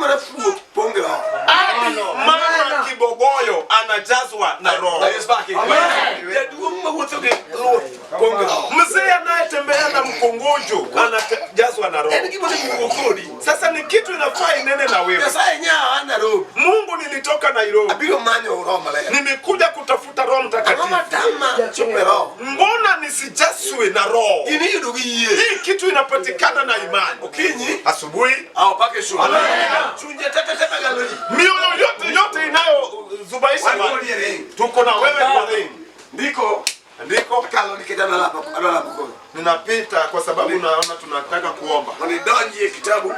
marafu ponge roho. Mama Kibogoyo anajazwa na roho. Mzee anayetembea na mkongojo anajazwa na roho. Sasa ni kitu inafaa inene na wewe. Mungu nilitoka Nairobi. Nimekuja kutafuta Roho Mtakatifu. Mbona nisijazwe na roho? Hii kitu inapatikana na imani. Asubuhi au pake shule. mioyo yote inayozubaisha watu. Tuko na wewe kwa nini? Ndiko kalo nikijana hapo ninapita kwa sababu naona tunataka kuomba. Nidonje kitabu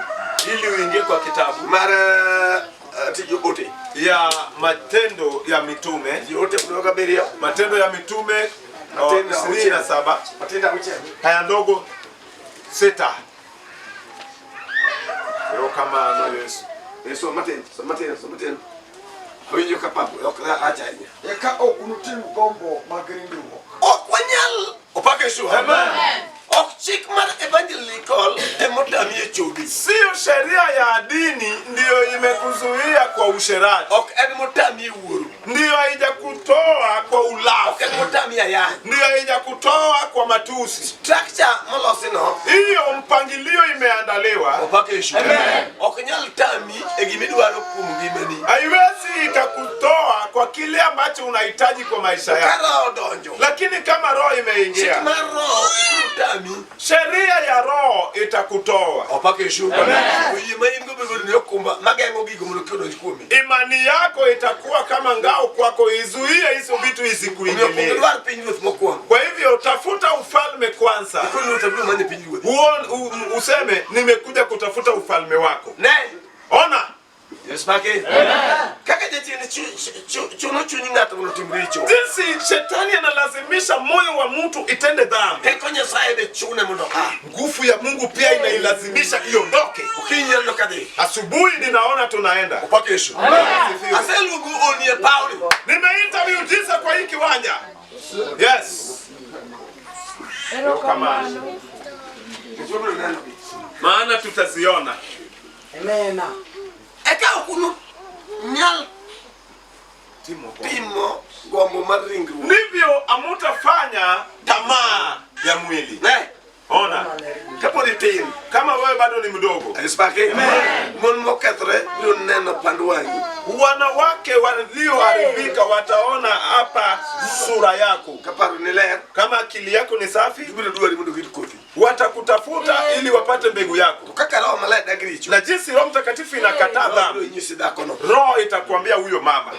ili uingie kwa kitabu mara tijobote ya Matendo ya Mitume. Yote kutoka Beria. Matendo ya Mitume 27. Matendo mchana. Haya ndogo 6. Roho kama na Yesu. Yesu Matendo. Huyo kapapo yokra ajanya. Eka okunutin gombo magrindu. Okwanyal opake shu. Amen. Okchik mar evangelical emodamie chodi. Sio sheria ya dini ndio imekuzuia kwa usherati. Ok emodamie wuru. Ndio haijakutoa kwa ulafi. Ok emodamie ya. Ndio haijakutoa kwa matusi. Structure molosino. Hiyo mpangilio imeandaliwa. Opake shu. Amen. Oknyal tami egimidwaro kumgimeni. Haiwezi ikakutoa kwa kile ambacho unahitaji kwa maisha yako. Lakini kama roho imeingia, sheria ya roho itakutoa. Imani yako itakuwa kama ngao kwako, izuie hizo vitu isikuingilie. Kwa hivyo tafuta ufalme kwanza. Useme nimekuja kutafuta ufalme wako. Ona. Yes, Pake. Kaka jetini chuno ngata mlotimricho. Jinsi shetani analazimisha moyo wa mtu itende dhambi. Hekonya saide chune mundoka. Nguvu ya Mungu pia inailazimisha iondoke. Ukinya ndokade. Asubuhi ninaona tunaenda. Upake Yesu. Aselugu onie Paulo. Nimeita miujiza kwa hii kiwanja. Yes. Kama maana tutaziona. Amen. Eka okunu nyal timo gombo maringu. Ndivyo amutafanya tamaa ya mwili. Ona. Kama wewe bado ni mdogo. Wanawake walioharibika wataona hapa sura yako. Kama akili yako ni safi, watakutafuta ili wapate mbegu yako. Na jinsi Roho Mtakatifu inakataa dhambi, Roho itakwambia huyo mama.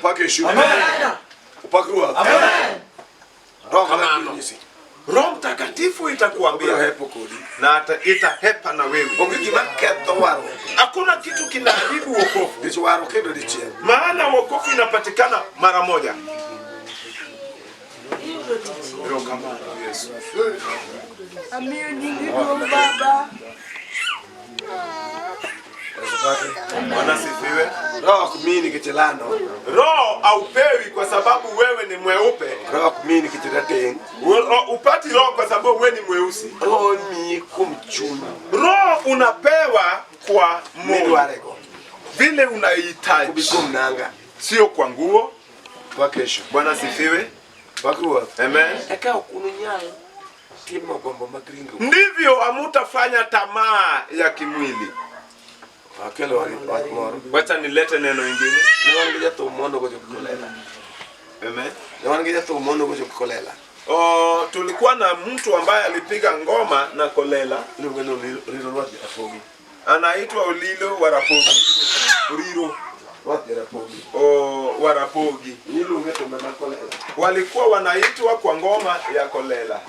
Roho Mtakatifu itakuambia na itahepa na wewe. Hakuna kitu kinaharibu wokovu. Maana wokovu inapatikana mara moja. Roho kama Yesu. Baba. Wanasifiwe. Roho kumini kitelano. Roho haupewi kwa sababu wewe ni mweupe. Roho kumini kitirateng. Upati roho kwa sababu wewe ni mweusi. Roho ni kumchuma. Roho unapewa kwa Mungu. Vile unahitaji. Kubikumnanga. Sio kwa nguo. Kwa kesho. Bwana sifiwe. Bakruwa. Amen. Eka okununyalo. Timo gombo magringo. Ndivyo amutafanya tamaa ya kimwili. Akelo moro. Wacha nilete neno lingine. Ni wangija to mondo kwa kukolela. Amen. Ni wangija to mondo kwa kukolela. Tulikuwa na mtu ambaye alipiga ngoma na kolela. Riro wati afogi. Anaitwa Olilo Warapogi. Riro wati Warapogi. Warapogi. Nilo ngeto mama kolela. Walikuwa wanaitwa kwa ngoma ya kolela.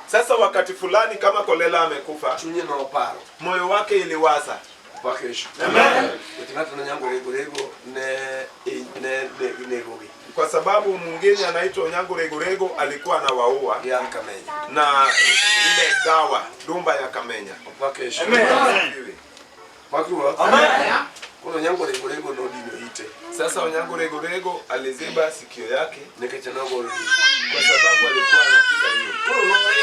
Sasa wakati fulani kama kolela amekufa, chunye na oparo. Moyo wake iliwaza. Pakesho. Amen. Utikata na nyango rego ne kwa sababu mwingine anaitwa Onyango Rego alikuwa anawaua ya Kamenya. Na ile dawa dumba ya Kamenya. Pakesho. Amen. Pakua. Amen. Onyango Rego no dino ite. Sasa Onyango Rego aliziba sikio yake Nikachanago kwa sababu alikuwa anapiga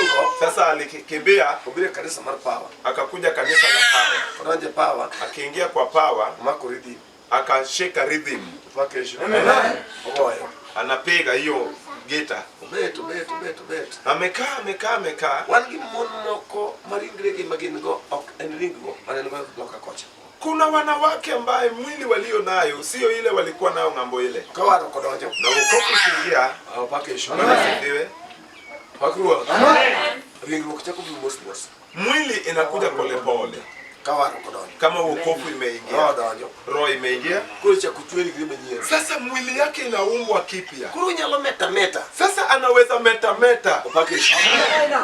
hiyo. Sasa alikimbia kubiria kanisa mara Power. Akakuja kanisa la Power. Oranje Power. Akiingia kwa Power, mako rhythm. Akashika rhythm. Vacation. Amen. Oyo. Anapiga hiyo gita. Beto. Amekaa. Wangi monoko maringrege magingo ok enringo manengo loka kocha. Kuna wanawake ambaye mwili walio nayo sio ile walikuwa nayo ngambo ile. Kawaro kodonjo. Na ukofu kuingia au vacation. Anasifiwe. Hakruwa. Amen. Ringo kuchako mos. Mwili inakuja pole. Kawaro kodonjo. Kama ukofu imeingia. Roho imeingia. Kucha kuchweli grime nyie. Sasa mwili yake inaumbwa kipya. Kurunya lo meta. Sasa anaweza meta. Vacation.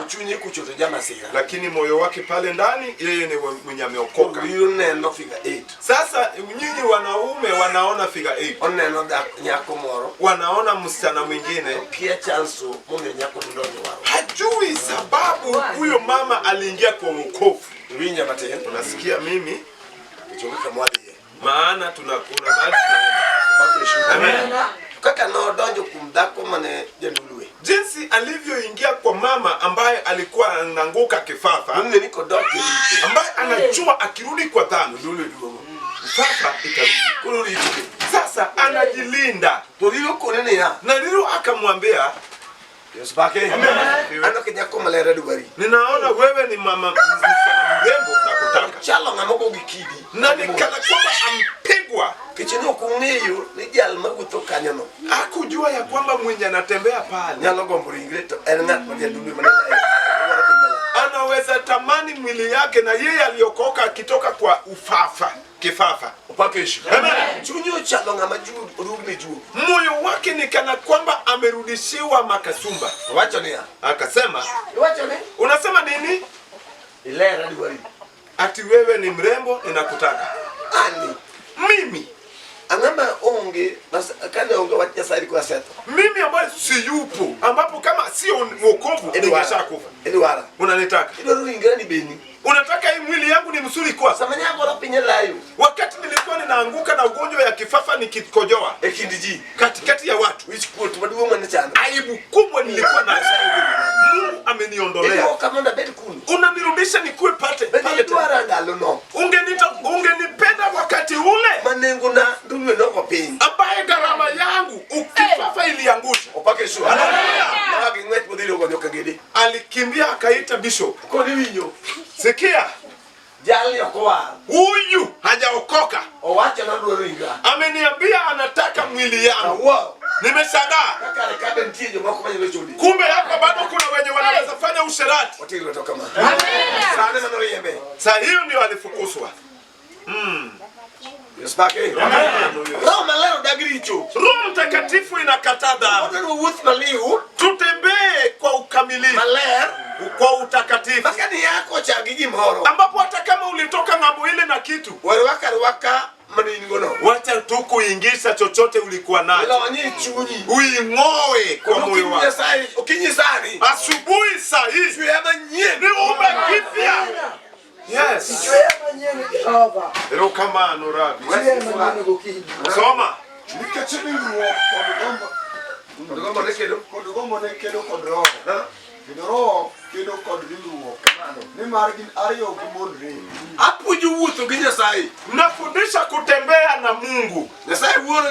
Kuchunye kuchoto jana sira. Lakini moyo wake pale ndani yeye ni mwenye ameokoka. Neno figure 8. Sasa nyinyi wanaume wanaona figure 8. Oneno da nyako moro. Wanaona msichana mwingine Kia chanso mume nyako ndoni wao. Hajui sababu huyo mama aliingia kwa wokovu. Winya bateni. Unasikia mimi? Kichomeka mwadi ye. Maana tunakuna mahali tunaenda. Amen. Kaka no donjo kumdako mane jendulwe. Jinsi alivyoingia kwa mama ambaye alikuwa ananguka kifafa. Mungu niko doki. Ambaye anajua akirudi kwa dhambi Ndulwe duomo. Fafa itarudi. Kurudi. Sasa anajilinda. Tolilo konene ya. Na lilo akamwambia Yesu bake. Amen. Ano kinyako malera duwari. Ninaona wewe ni mama mrembo na kutaka. Chalo ngamoko gikidi. Na nikana kwamba ampigwa. Kichino kumeyo ni jal maguto kanyano. Hakujua ya kwamba mwenye anatembea pale. Nyalo gomburi ingreto engat mwenye dundu manela. Anaweza tamani mwili yake na yeye aliokoka akitoka kwa kifafa. Upakesho. Amen. Chunyo chalo ngamaju rugni juu. Moyo wake ni kana kwamba amerudishiwa makasumba. Wacho ni ya. Akasema, Wacho ni? unasema nini? Ilera duwari. Ati wewe ni mrembo ninakutaka. Ani. Mimi. Angamba onge, kana onge watia saidi kwa seto. Mimi ambaye si yupo, ambapo kama sio wokovu ningeshakufa. Ediwara. Unanitaka? Ido ingera ni beni. Unataka hii mwili yangu ni mzuri kwa? Samanya ngora pinye layo. Wakati nilikuwa ninaanguka na ugonjwa ya kifafa nikikojoa Ekindiji. katikati ya watu. Which quote maduwa mwana chana. Aibu kubwa nilikuwa nayo. Mungu ameniondolea. Edo kamanda bed kunu. Unanirudisha nikuwe pale. Ediwara ngalo no. Ungenipenda wakati ule. Manengo na nduwe no kwa peni. Ambaye gharama yangu ukifafa iliangusha. Opakesho. Haleluya. Magi ngwet modilo kwa nyoka gede. Alikimbia akaita bishop. Kwa ni winyo. Sikia. Jali yakoa. Huyu hajaokoka. Owacha na nduwe ringa. Ameniambia anataka mwili yangu. Wow. Nimeshangaa. Kaka rekabe ntiye mwako manye lechodi. Kumbe hapa bado kuna wenye wanaweza fanya usherati. Watili watoka ma. Amen. Sana maneno yembe. Sasa hiyo ndio alifukuzwa. Yes bake. Amen. Roho malero dagiricho. Roho Mtakatifu inakataa dhambi. Ndio wuth maliu. Tutembee kwa ukamilifu. Maler. Kwa utakatifu. Makani yako cha gigi mhoro. Ambapo hata kama ulitoka ng'ambo ile na kitu. Waka mani ngono. Wacha tu kuingiza chochote ulikuwa nacho. Ila wanyi chuni. Uingoe kwa moyo wako. Ukinyisani. Asubuhi saa hii. Tuyama nyeni. Ni umekipya. Yes. Tuyama nyeni Jehova. Ero kama anorabi. Tuyama nyeni gukiji. Soma. Nikachibiru kodugombo nekedo kodro. Kidoro kedo kodriwo kamano. Ni margin ariyo kumondre. Apuju wuto ginya sai. Nafundisha kutembea na Mungu. Nyasai wuo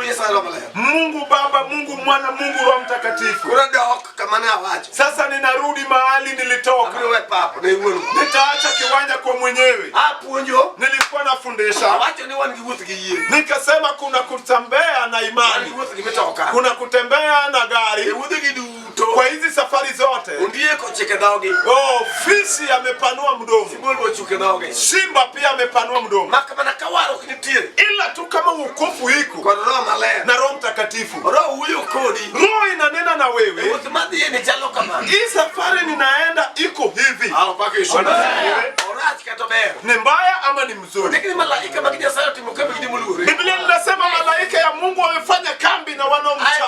Nyasai lo malaya. Mungu Baba, Mungu Mwana, Mungu Roho Mtakatifu. Kuna dok kamana awacho. Sasa ninarudi mahali nilitoka. Kuna papa na wuo. Nitaacha kiwanja kwa mwenyewe. Apujo. Nilikuwa nafundisha. Awacho ni wani wuto giye. Nikasema kuna kutembea na imani. Wuto gimetoka. Kuna kutembea na gari. Wuto giduto. Kwa hizi safari zote. Undie ko cheke dogi. Oh, fisi amepanua mdomo. Sibolo chuke dogi. Simba pia amepanua mdomo. Makamana kawaro kinitire. Ila tu kama wokovu iko. Kwa Roho malaya. Na Roho Mtakatifu. Roho huyo kodi. Roho inanena na wewe. Wuto madhi ni jalo kama. Hii safari ninaenda iko hivi. Pake Orati katobero. Ni mbaya ama ni mzuri? Lakini malaika makija sayo timukabe kidimulure. Biblia inasema malaika ya Mungu wamefanya kambi na wanaomcha.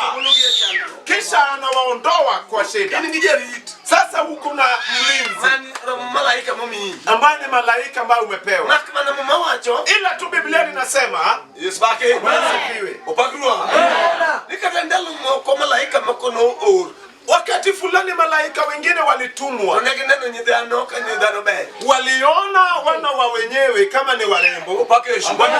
Kisha anawaondoa kwa shida. Ini ngijerit. Sasa huko na mlinzi mani malaika mami ambaye ni malaika ambaye umepewa. nakana mama wacho Ila tu Biblia linasema Yesu bake wasifiwe. opagruwa nikatendalo mko malaika makono or Wakati fulani malaika wengine walitumwa, onegineno nyidhano kanyidhano be waliona wana wa wenyewe kama ni warembo, opakeshu bwana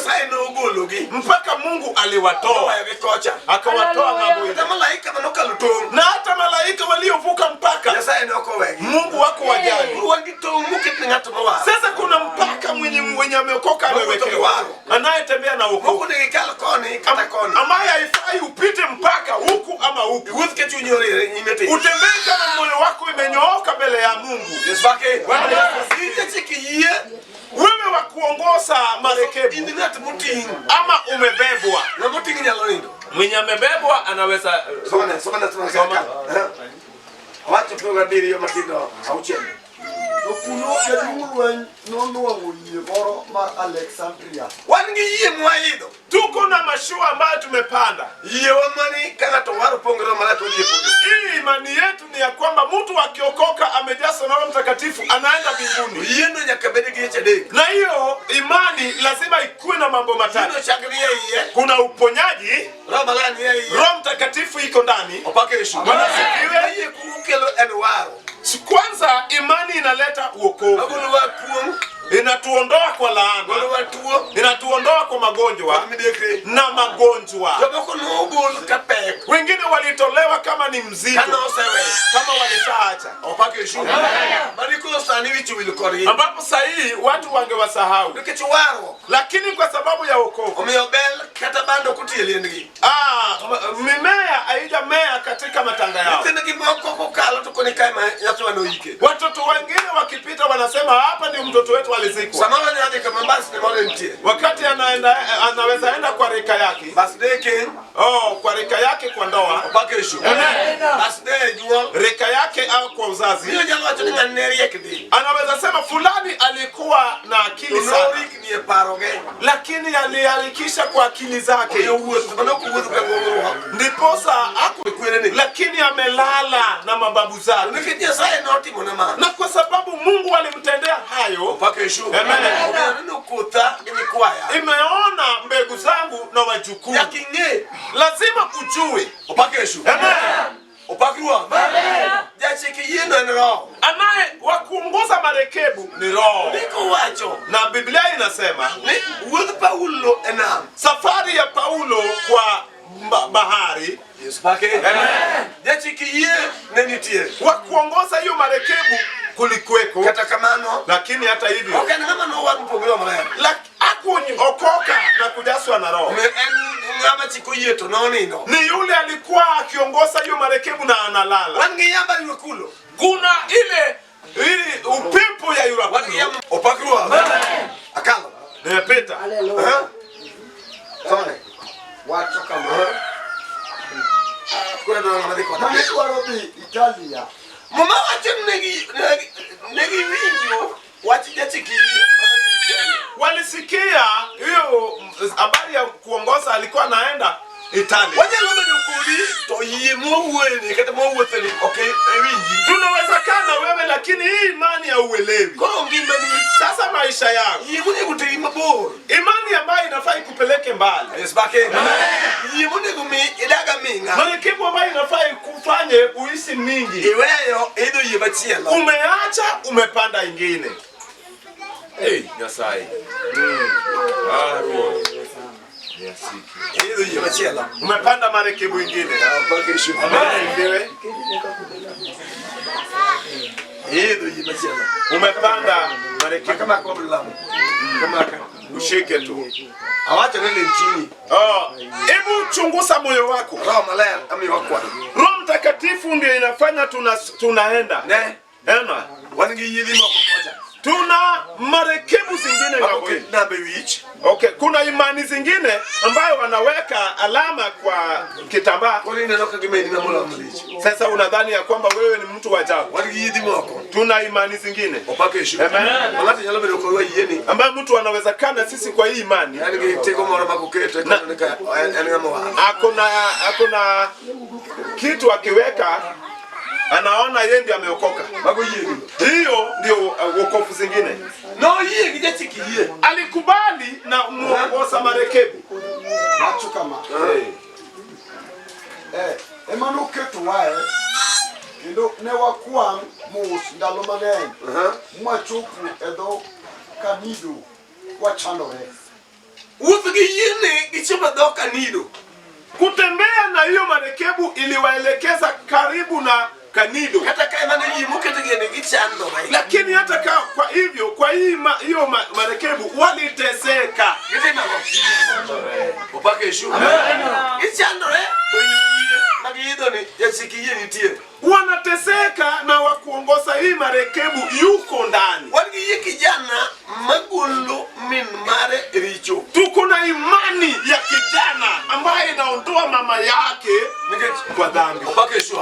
sai no gologi mpaka Mungu aliwatoa kocha akawatoa ng'ambo. hata malaika manokalutong Na hata malaika waliovuka mpaka sai no ko wegi Mungu wako wajali. wangitong mukitngato mawa Sasa kuna mpaka mwenye ameokoka amewekewa, anayetembea na wokovu, huko nikikala koni kata koni ambaye haifai upite mpaka huku ama huku. uweke chunyore nyimete Utembee kama moyo wako imenyooka mbele ya Mungu. Yesu bake Bwana Yesu ije chikiye wewe wa kuongoza marekebu indinat muting ama umebebwa. na muting nyalo nindo Mwenye amebebwa anaweza soma wacha pega diri yo matindo auche Okuno jaduong' nonuang'o yie moro mar Alexandria. wangi yie mwaido tuko na mashua ambayo tumepanda. yie wamani kana to waro pongero mara to yie pongo Hii imani yetu ni ya kwamba mtu akiokoka amejazwa na Roho Mtakatifu anaenda mbinguni. yie ndo nyakabede giche de Na hiyo imani lazima ikuwe na mambo matatu. ndo chakriye yie Kuna uponyaji, roba lani yie Roho Mtakatifu iko ndani. opakeshu Bwana asifiwe. yie kukelo enwaro Kwanza imani inaleta uokovu. agulu wa kuom Inatuondoa kwa laana. gulu wa tuo Inatuondoa kwa magonjwa midekre na magonjwa. joboko no gol kapek Wengine walitolewa kama ni mzigo, kana osewe kama walishaacha, opakeshu bariko sani wichu wilkori ambapo sahihi watu wangewasahau, nikichu waro lakini kwa sababu ya wokovu omiyo bel kata bando kutielendgi mimea haijamea katika matanga yao. tena kimoko kokalo to koni kaima yatu anoike Watoto wengine wakipita wanasema hapa ndio mtoto wetu alizikwa. samala ni ade kama basi ni mole ntie Wakati anaweza enda kwa rika yake, basi deke kwa rika yake kwa ndoa, opakeshu basi de juo rika yake au kwa uzazi, mio jalo acho ni nganeri yekdi anaweza sema fulani alikuwa na akili sana, onorik ni paroge lakini aliharakisha kwa akili zake, yo wuoth bano kuwuoth ka gogoro ndiposa kwere ni lakini amelala na mababu zake. nikitia sai no timo na ma Na kwa sababu Mungu alimtendea hayo, opakeshu Amen. no kuta ni kwaya imeona mbegu zangu na wajukuu. yakinge Lazima ujue, opakeshu amen, opakruwa jachiki yeno en roho anaye wa kuongoza marekebu ni Roho. niko wacho Na Biblia inasema ni wuoth Paulo enam safari ya Paulo kwa bahari, Yesu pake jachiki ye nenitie wa kuongoza hiyo marekebu kulikuweko, kata kamano lakini hata hivyo okay ngama no wa mpongero mara hakuokoka na kujazwa na Roho. me en ngama chiko yeto no nino Ni yule alikuwa akiongoza hiyo marekebu na analala. wangi yamba yukulo Kuna ile upepo ya wangi yurakulo yamba opakruwa akalo nimepita. sone Wacho kama kuna ndo ngama diko mane dwaro dhi Italia. mama wacho negi winjo wachi jachiki ye Walisikia hiyo habari ya kuongoza, alikuwa anaenda Italia. wanyalo bedo kodi to yie mwuweni kata mwuotheni okay winji Tunawezekana wewe, lakini hii imani ya uelewi. koro ngimba ni Sasa maisha yako, yie mune gutei mabor imani ambayo inafaa ikupeleke mbali, Yesu pake yie mune gumi idaga minga marekebu ambayo inafaa ikufanye uishi mingi, iweyo idho yie machielo umeacha umepanda ingine. Nyasai. idho yie machielo Umepanda marekebu ingine. opakeshu Ndiwe idho yie machielo umepanda marekebu, kama koblamo kama ushike tu. awacho nene nchini Hebu chunguza moyo wako. roho malaya ami wakwa Roho Mtakatifu ndio inafanya tunaenda. ne Ema, wangi yidhi moko koja tuna marekebu zingine okay ngabwe. nambe wich Okay, kuna imani zingine ambayo wanaweka alama kwa kitambaa. koni neno kagimeni na mola mlichi Sasa unadhani ya kwamba wewe ni mtu wa ajabu. wangi yidhi moko Tuna imani zingine opakeshu Amen. malati nyalo bedo kwa yeni ambayo mtu anawezekana sisi kwa hii imani yani kitego moro makokete kana nika en ngamo wa akona kitu akiweka anaona yeye ndiye ameokoka. Hiyo ndio wokovu zingine. No yeye kija chikiye. Alikubali na muongoza marekebu. Macho kama. Emanu ketu wae. Kendo ne wakwam mus ndalo mang'eny. Mwachopo edo kanido wachandore. Wuotho gi yini gichopo dho kanido. Kutembea na hiyo marekebu iliwaelekeza karibu na Kanido. Hata kama ni yimo ketegene gichandore. Lakini hata kwa hivyo kwa hiyo marekebu waliteseka. Upake shu. Gichandore. Magido ni yasikiye nitie. Wanateseka na wakuongoza hii marekebu yuko ndani. Waliye kijana magulu min mare richo. Tuko na imani ya kijana ambaye inaondoa mama yake kwa dhambi. Upake shu.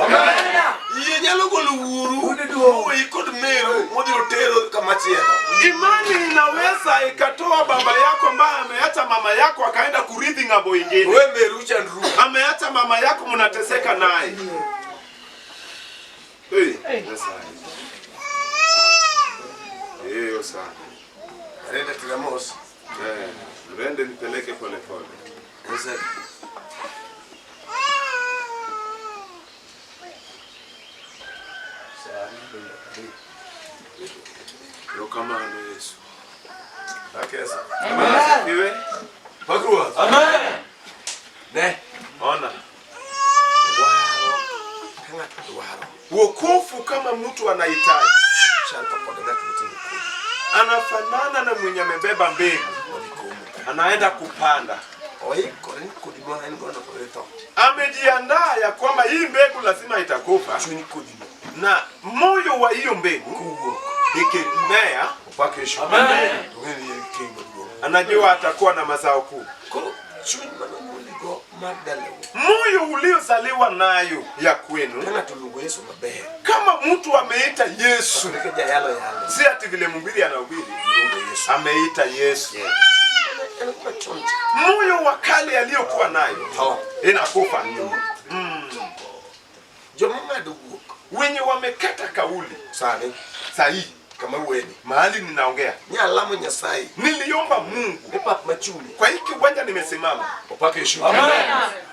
Iye nyalo golo wuru ikod meru modi otero kama chielo. Imani inaweza ikatoa baba yako ambaye ameacha mama yako akaenda kurithi ng'ambo nyingine. Wewe meru chandru. Ameacha mama yako mnateseka naye. Hiyo sana. Renda tiramos. Rende nipeleke pole pole. Sasa Rokamano Yesu. akesa. Amen. Iwe. Pakruwa. Amen. Ne. Ona. Wow. Kanga tuwaro. Wokovu kama mtu anahitaji. Shanta kwa dada kutinga. Anafanana na mwenye amebeba mbegu. Anaenda kupanda. Oi, korin kudimona ngona koreto. Amejiandaa ya kwamba hii mbegu lazima itakufa. Chuni kudimo. Na moyo wa hiyo mbegu ikimea Upake shu. Amen. Ngeni kingo go. Anajua atakuwa na mazao kuu. Ko chuni manoli go magdalo. Moyo uliozaliwa nayo ya kwenu. Kanga tulungu Yesu mabehe. Kama mtu ameita Yesu. Nikaja yalo. Si ati vile mhubiri anahubiri. Yesu. Ameita Yesu. Moyo wa kale aliyokuwa nayo inakufa. Wenye wamekata kauli sahi kama weni mahali ninaongea nyalamu nyasai niliomba Mungu epap machuni kwa hiki kiwanja nimesimama upake shu. Amen.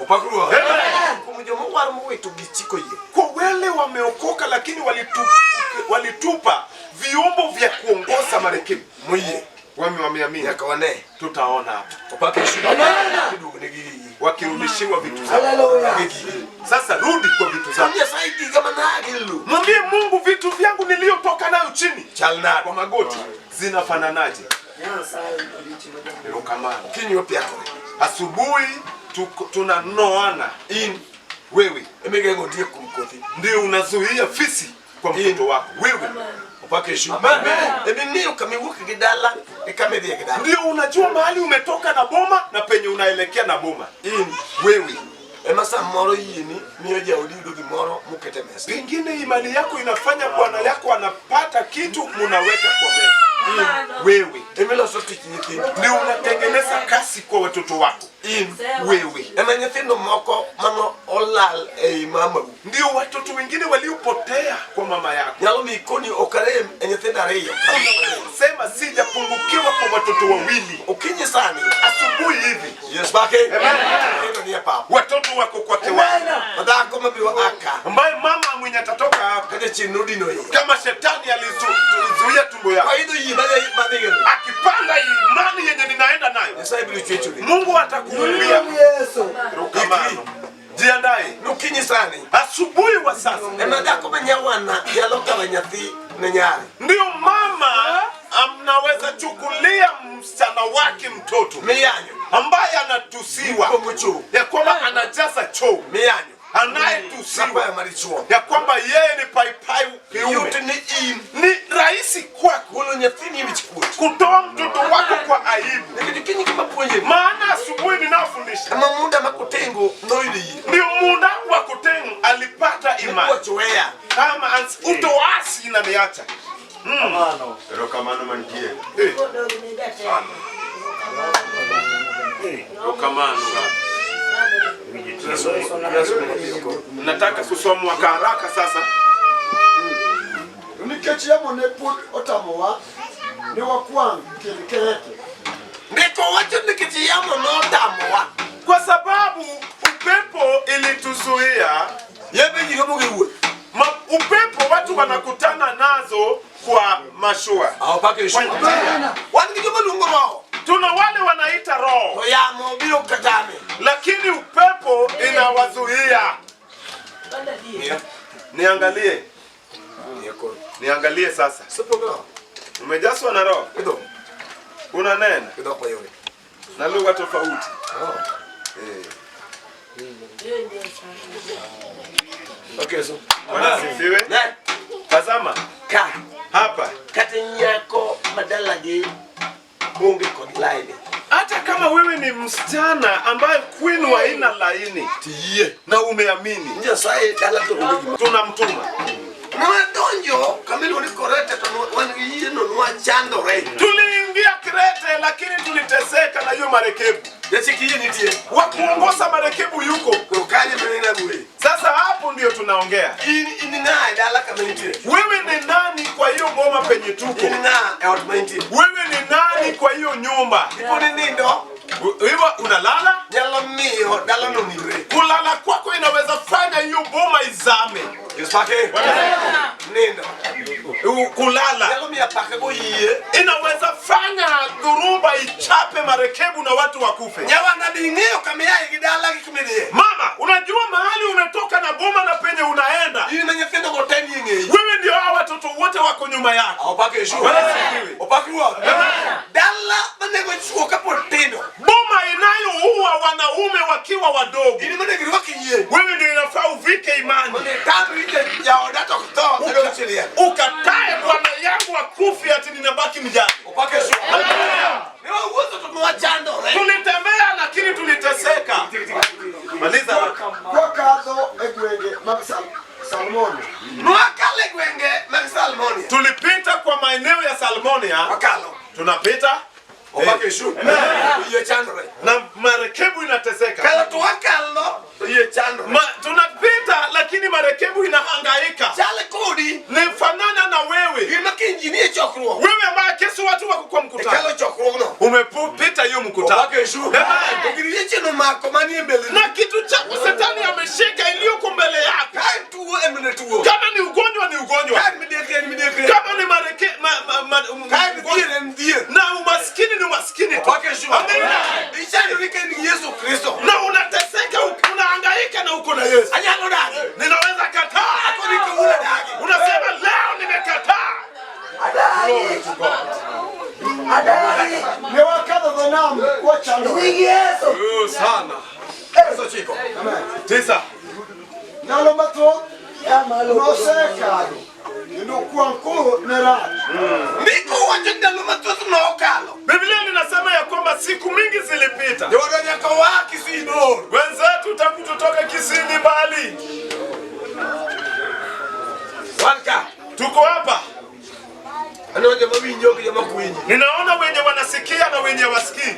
Upakruwa. Amen. Kumjomo warmu wetu gichiko ye. Kwa wale wameokoka lakini walitupa viombo vya kuongoza marekebu Mwiye wameamini yakawane tutaona hapa upake shu. Amen. Kidogo nigi wakirudishiwa vitu zao. Sasa rudi kwa vitu zako. Mwambie Mungu vitu vyangu niliyotoka nayo chini kwa magoti zinafananaje? Rokamano. Kinyo pia. Asubuhi tunanoana in wewe. Emegengo ndiye kumkothi. Ndio unazuia fisi kwa mtoto wako. Wewe. Upake shu. Amen. Ebinio kamiwuki gidala ikamedhi gidala. Ndio unajua mahali umetoka na boma na penye unaelekea na boma. Wewe. Emasa moro yini miyo jaudido gimoro mukete mesa. Pengine imani yako inafanya bwana yako anapata kitu munaweka kwa meza. Wewe. Emelo sote kinyiki. Ndio unatengeneza kasi kwa watoto wako. Wewe. Emanyethino moko mano olal mama. Ndio watoto wengine waliopotea kwa mama yako. Nyalo mikoni okarem enyethina reyo. Sema sijapungukiwa kwa watoto wawili. Ukinyi sani Asubuhi hivi. Yes bake. Amen. Ndio papa. Watoto wako kwa kiwanja. Madako mabiwa aka. Ambaye mama mwenye atatoka hapa. Kaje chinudi no yi. Kama shetani alizuia tumbo yako. Kwa hiyo yi badege. Akipanda imani yenye ninaenda nayo. Sasa ibili chechu. Mungu atakuumbia. Yesu. Rokamano. Jiandae. Nukinyi sani. Asubuhi wa sasa. Madako manyawana yaloka banyathi nenyari. Ndio mama amnaweza chukulia msichana wake mtoto Miyanyo. ambaye anatusiwa ya kwamba anajaza choo. Miyanyo. Anayetusiwa ya marichuo. ya kwamba yeye ni paipai kiume. Ni rahisi kwako kutoa mtoto wako kwa aibu. Maana asubuhi ninafundisha ndio muda wa kutengu alipata imani kama utoasi inaniacha. Rokamano mankie. Rokamano. Nataka kusoma kwa haraka sasa nikech yamo ne pod otamowa ne wakwang kete. Ndiko wacho nikech yamo notamowa kwa sababu upepo ilituzuia. Yebe nyigomo gewe. Upepo watu wanakutana nazo kwa mashua. Pake shu. Wangijomo lungo. Tuna wale wanaita roho. Yamo bilo katame. Lakini upepo inawazuia. Niangalie. Niangalie sasa. Umejazwa na roho. Unanena na lugha tofauti. Okay, so wanasifiwe. Tazama hapa kati nyako madala gi bunge kod laini. Hata kama wewe ni msichana ambaye kwenu haina laini na umeamini, tunamtuma. Donjo kamili ni korete wangiino nwa chando re. Tuliingia Krete lakini tuliteseka na hiyo marekebu. Wa kuongoza marekebu yuko. Sasa hapo ndio tunaongea. Wewe ni nani kwa hiyo boma penye tuko? Wewe ni nani kwa hiyo nyumba? Wewe unalala? Kulala kwako inaweza fanya hiyo boma izame. Kulala inaweza fanya dhuruba ichape marekebu na watu wakufe. Mama, unajua mahali umetoka na boma na penye unaenda. Wewe ndio hao watoto wote wako nyuma yako. Boma inayoua wanaume wakiwa wadogo. Wewe ndio inafaa uvike imani. Ukatae bwana yangu akufi ati ninabaki mjane. Tulitembea lakini tuliteseka. Maliza. Kwa kazo egwenge Salmoni. Tulipita kwa maeneo ya Salmonia. Tunapita na marekebu inateseka. Tunapita lakini marekebu inahangaika. Nifanana na wewe. Wewe ambaye kesho watu wako kwa mkutano. Umepita hiyo mkutano. Na kitu chako Shetani ameshika iliyoko mbele yako. Kama ni ugonjwa ni ugonjwa. Kama ni na umaskini ni umaskini. Na unateseka, unahangaika na uko na Yesu. Ninaweza kataa. Unasema leo nimekataa. Glory to God. Ne wakadho dhanam kwa chando. Sana. Tisa. Nalo matho noseka. Ndio kuanko neraj. Biblia inasema ya kwamba siku mingi zilipita. Wenzetu tangu tutoke Kisini mbali. Tuko hapa. Ninaona wenye wanasikia na wenye wasikii.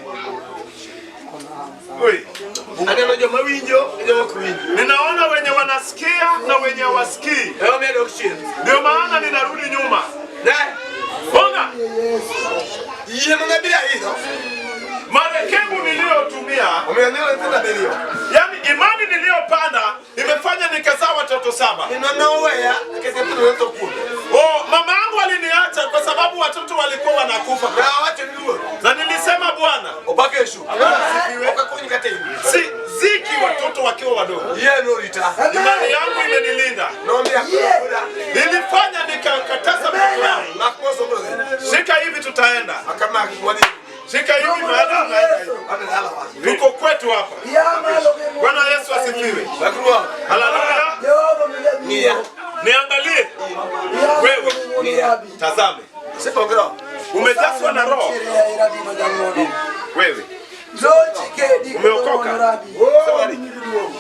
Ninaona wenye wanasikia na wenye wasikii. Ndio maana ninarudi nyuma. Bonga. Marekebu niliyotumia, yani imani niliyopanda imefanya nikazaa watoto 7. Mama yangu aliniacha kwa sababu watoto walikuwa wanakufa. Na nilisema Bwana, ziki watoto wakiwa wadogo. Imani yangu imenilinda. Nilifanya nikakataza mtoto wangu. Shika hivi tutaenda. Shika hivi mahali tunaenda. Tuko kwetu hapa. Bwana Yesu asifiwe. Haleluya. Niangalie. Wewe. Tazame. Umejazwa na roho. Wewe. Umeokoka.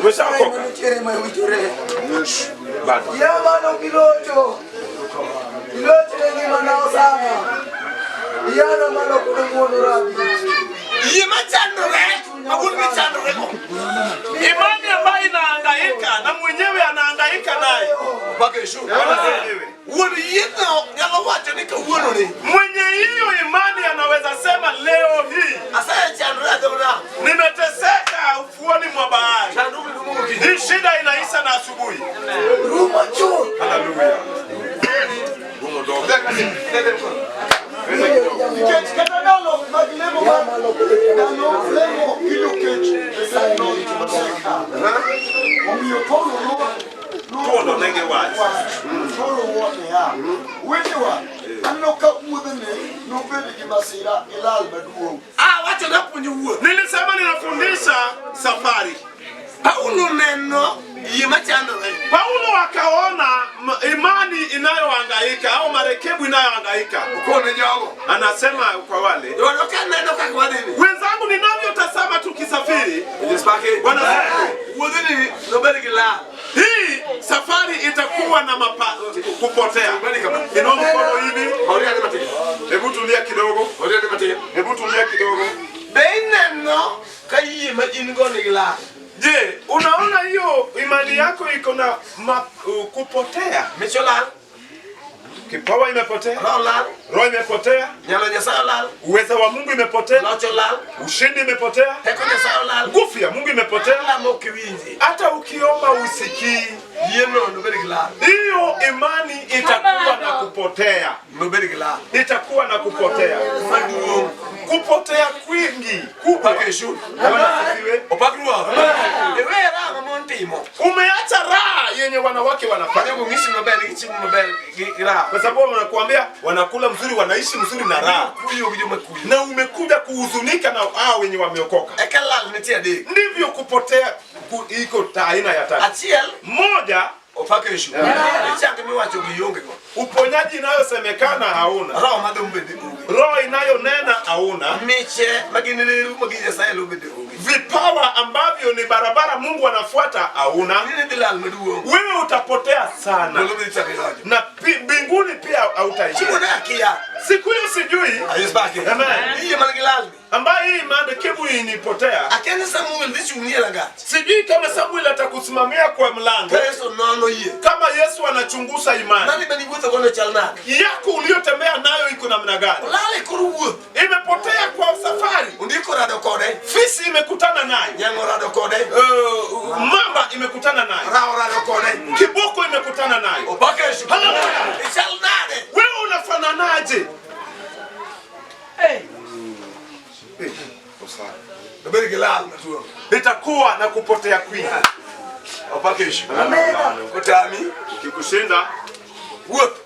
Umeshaokoka. Bado. Imani ambayo inahangaika na mwenyewe anahangaika naye. nyalo wacho ni kawuono ni. Mwenye hiyo imani anaweza sema leo hii. Asaya chandra dona. Nimeteseka ufuoni mwa bahari. Hii shida inaisha na asubuhi. Ruma chuo. Haleluya. Rumo dogo. Katadalo maglemo dano lemo kilo kech esano itumaka. Omiyo Tono nenge wacho. Tolo wote ya. Wetewa. Anno ka wuodhene nobedi gi masira ilal maduong'. Wacho na puonjo wuoth. Nilisema ninafundisha safari. Paulo neno yema chano. Paulo akaona imani inayohangaika au marekebu inayohangaika. Ukone jogo. Anasema kwa wale. Wanakaa neno kwa nini? Wenzangu ninavyotazama tukisafiri. Wanasema wuodhini nobedi gila. Hii safari itakuwa na kupotea. Inua mkono hivi. Hebu tulia kidogo. Hebu tulia kidogo. Beneno kai majingo ni gila. Je, unaona hiyo imani yako iko na kupotea? Mechola. Kipawa imepotea. Roho imepotea. Nyalo nyasala. Uwezo wa Mungu imepotea. Lochola. Ushindi imepotea. Heko nyasala. Nguvu ya Mungu imepotea. Mokiwinzi. Hata ukiomba usikii. Yeno nobedi gila. Hiyo imani itakuwa na kupotea. Nobedi gila. Itakuwa na kupotea. Kupotea kwingi. Kupakeshu. Opakruwa. Ewera mamontimo. Umeacha raha yenye wanawake wanafanya. Ngisi mabele kichimu mabele gila. Kwa sababu wanakuambia wanakula mzuri, wanaishi mzuri na raha. Na umekuja kuhuzunika na hao wenye wameokoka. Ekala nitia de. Ndivyo kupotea iko aina ya tatu. Achiel Moja, opakeshu. Nichange miwacho giyonge kwa. Uponyaji inayosemekana hauna. Roho madumbende. Roho inayonena hauna. Miche magineleru magija sayelo bende. Vipawa ambavyo ni barabara Mungu anafuata hauna. Nini dilal meduo. Wewe utapotea sana. Na mbinguni pia hautaishi. Siku hiyo sijui. Amen. Hii malgilal. Ambaye hii maandikibu inipotea. Akeni Samuel ndichungia nga. Sijui kama Samuel atakusimamia kwa mlango. Yesu nono ye. Kama Yesu anachunguza imani. Nani bani gwetha kono chalna. Yako uliyotembea nayo iko namna gani? Lale kuruwu. Imepotea kwa safari. Ndiko rado kode. Fisi imekutana naye. Nyango rado kode. Mamba imekutana naye. Rao rado kode. Kiboko imekutana naye. Opakeshu. Haleluya. Ichalnade. Wewe unafananaje? Nobedi gila matuo. Itakuwa na kupotea kwingi. Opakeshu. Kutami. Kikushinda. Wuoth.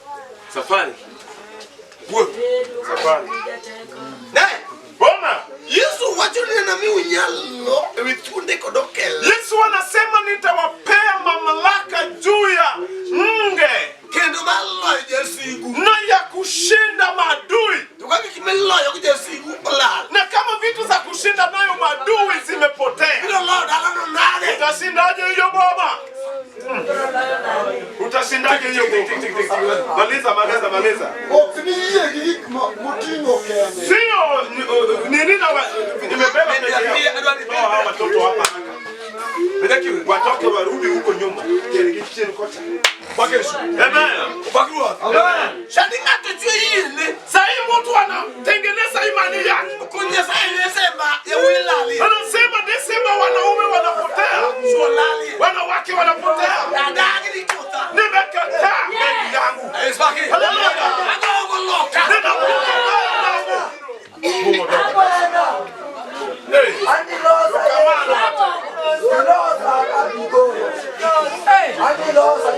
Safari. Wuoth. Safari. Bona. Yesu wacho ni na mi unyalo ewitunde kodokel. Yesu anasema nitawapea mamlaka juu ya nge. Kendo malo jesigu. Na ya kushinda maadui. Tukaki kimelo ya kujesigu olala. Na kama vitu za kushinda nayo maadui zimepotea. Ndio Lord alano nane. Utashindaje hiyo boma? Utashindaje hiyo boma? Maliza. Okniye gik motingo kende. Sio nini na nimebeba peke yao. Hawa watoto hapa. Watoke warudi huko nyuma. Kirigitini kocha. Pakeshu. Amen. Pakruwa. Amen. Shadi ngato chweyine. Sasa mtu anatengeneza imani yake. Kunya sasa inasema ya wilali. Anasema desema wanaume wanapotea. Swalali. Wanawake wanapotea. Dadagi ni kuta. Nimekataa mbele yangu. Espaki. Haleluya. Agogo loka. Andilosa